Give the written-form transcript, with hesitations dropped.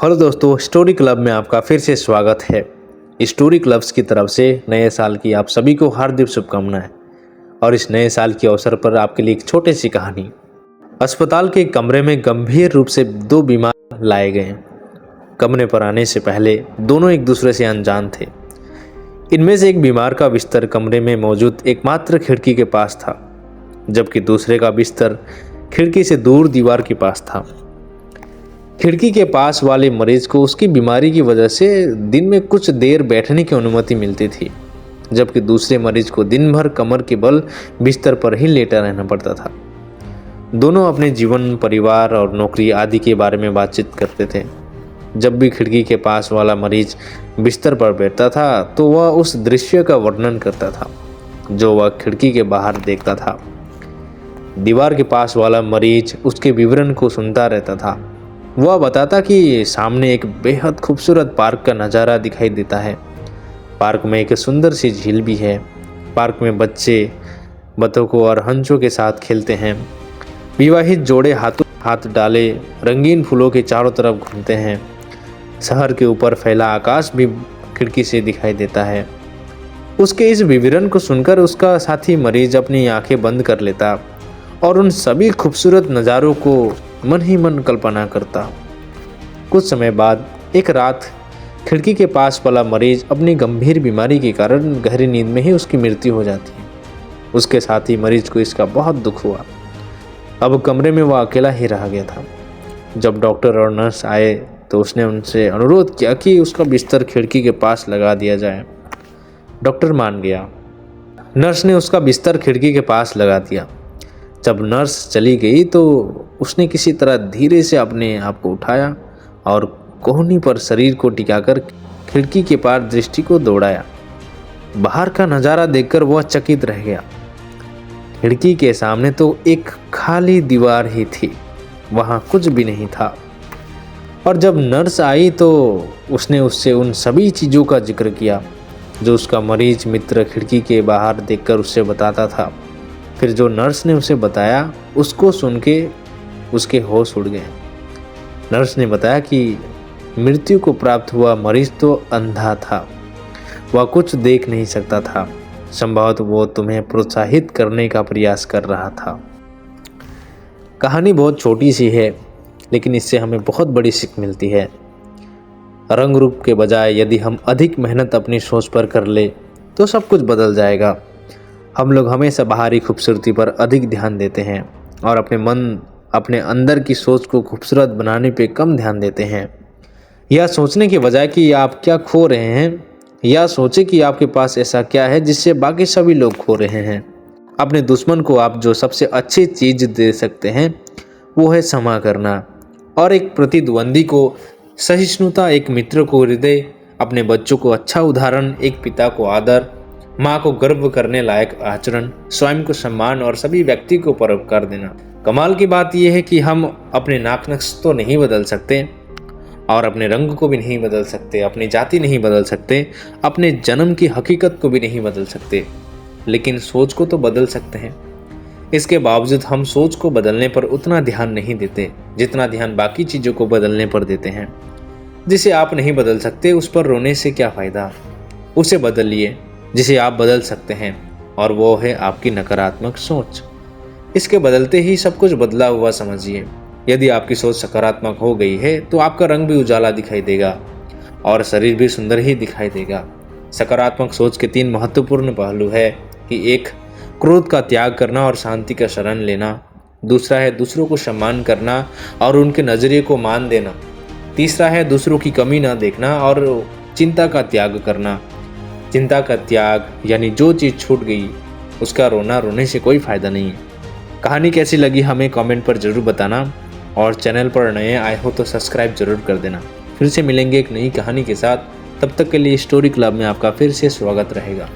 Hello दोस्तों, story club में आपका फिर से स्वागत है। स्टोरी क्लब्स की तरफ से नए साल की आप सभी को हार्दिक शुभकामनाएं। और इस नए साल के अवसर पर आपके लिए एक छोटी सी कहानी। अस्पताल के कमरे में गंभीर रूप से दो बीमार लाए गए। कमरे पर आने से पहले दोनों एक दूसरे से अनजान थे। इनमें से एक बीमार का बिस्तर कमरे में मौजूद एकमात्र खिड़की के पास था, जबकि दूसरे का बिस्तर खिड़की से दूर दीवार के पास था। खिड़की के पास वाले मरीज को उसकी बीमारी की वजह से दिन में कुछ देर बैठने की अनुमति मिलती थी, जबकि दूसरे मरीज को दिन भर कमर के बल बिस्तर पर ही लेटा रहना पड़ता था। दोनों अपने जीवन, परिवार और नौकरी आदि के बारे में बातचीत करते थे। जब भी खिड़की के पास वाला मरीज बिस्तर पर बैठता था तो वह उस दृश्य का वर्णन करता था जो वह खिड़की के बाहर देखता था। दीवार के पास वाला मरीज उसके विवरण को सुनता रहता था। वह बताता कि सामने एक बेहद खूबसूरत पार्क का नज़ारा दिखाई देता है। पार्क में एक सुंदर सी झील भी है। पार्क में बच्चे बतखों और हंसों के साथ खेलते हैं। विवाहित जोड़े हाथों हाथ डाले रंगीन फूलों के चारों तरफ घूमते हैं। शहर के ऊपर फैला आकाश भी खिड़की से दिखाई देता है। उसके इस विवरण को सुनकर उसका साथी मरीज अपनी आंखें बंद कर लेता और उन सभी खूबसूरत नज़ारों को मन ही मन कल्पना करता। कुछ समय बाद एक रात खिड़की के पास वाला मरीज अपनी गंभीर बीमारी के कारण गहरी नींद में ही उसकी मृत्यु हो जाती है। उसके साथी मरीज को इसका बहुत दुख हुआ। अब कमरे में वह अकेला ही रह गया था। जब डॉक्टर और नर्स आए तो उसने उनसे अनुरोध किया कि उसका बिस्तर खिड़की के पास लगा दिया जाए। डॉक्टर मान गया। नर्स ने उसका बिस्तर खिड़की के पास लगा दिया। जब नर्स चली गई तो उसने किसी तरह धीरे से अपने आप को उठाया और कोहनी पर शरीर को टिकाकर खिड़की के पार दृष्टि को दौड़ाया। बाहर का नज़ारा देखकर वह चकित रह गया। खिड़की के सामने तो एक खाली दीवार ही थी, वहाँ कुछ भी नहीं था। और जब नर्स आई तो उसने उससे उन सभी चीज़ों का जिक्र किया जो उसका मरीज मित्र खिड़की के बाहर देखकर उससे बताता था। फिर जो नर्स ने उसे बताया उसको सुन के उसके होश उड़ गए। नर्स ने बताया कि मृत्यु को प्राप्त हुआ मरीज तो अंधा था, वह कुछ देख नहीं सकता था। संभवतः वो तुम्हें प्रोत्साहित करने का प्रयास कर रहा था। कहानी बहुत छोटी सी है, लेकिन इससे हमें बहुत बड़ी सीख मिलती है। रंग रूप के बजाय यदि हम अधिक मेहनत अपनी सोच पर कर ले तो सब कुछ बदल जाएगा। हम लोग हमेशा बाहरी खूबसूरती पर अधिक ध्यान देते हैं और अपने अंदर की सोच को खूबसूरत बनाने पे कम ध्यान देते हैं। यह सोचने के बजाय कि आप क्या खो रहे हैं, या सोचें कि आपके पास ऐसा क्या है जिससे बाकी सभी लोग खो रहे हैं। अपने दुश्मन को आप जो सबसे अच्छी चीज़ दे सकते हैं वो है क्षमा करना, और एक प्रतिद्वंदी को सहिष्णुता, एक मित्र को हृदय, अपने बच्चों को अच्छा उदाहरण, एक पिता को आदर, माँ को गर्व करने लायक आचरण, स्वयं को सम्मान और सभी व्यक्ति को परोपकार देना। कमाल की बात यह है कि हम अपने नाक नक्श तो नहीं बदल सकते और अपने रंग को भी नहीं बदल सकते, अपनी जाति नहीं बदल सकते, अपने जन्म की हकीकत को भी नहीं बदल सकते, लेकिन सोच को तो बदल सकते हैं। इसके बावजूद हम सोच को बदलने पर उतना ध्यान नहीं देते जितना ध्यान बाकी चीज़ों को बदलने पर देते हैं। जिसे आप नहीं बदल सकते उस पर रोने से क्या फ़ायदा। उसे बदलिए जिसे आप बदल सकते हैं, और वो है आपकी नकारात्मक सोच। इसके बदलते ही सब कुछ बदला हुआ समझिए। यदि आपकी सोच सकारात्मक हो गई है तो आपका रंग भी उजाला दिखाई देगा और शरीर भी सुंदर ही दिखाई देगा। सकारात्मक सोच के 3 महत्वपूर्ण पहलू है कि 1. क्रोध का त्याग करना और शांति का शरण लेना। दूसरा है दूसरों को सम्मान करना और उनके नज़रिए को मान देना। तीसरा है दूसरों की कमी ना देखना और चिंता का त्याग करना। चिंता का त्याग यानी जो चीज़ छूट गई उसका रोने से कोई फ़ायदा नहीं है। कहानी कैसी लगी हमें कमेंट पर ज़रूर बताना, और चैनल पर नए आए हो तो सब्सक्राइब ज़रूर कर देना। फिर से मिलेंगे एक नई कहानी के साथ। तब तक के लिए स्टोरी क्लब में आपका फिर से स्वागत रहेगा।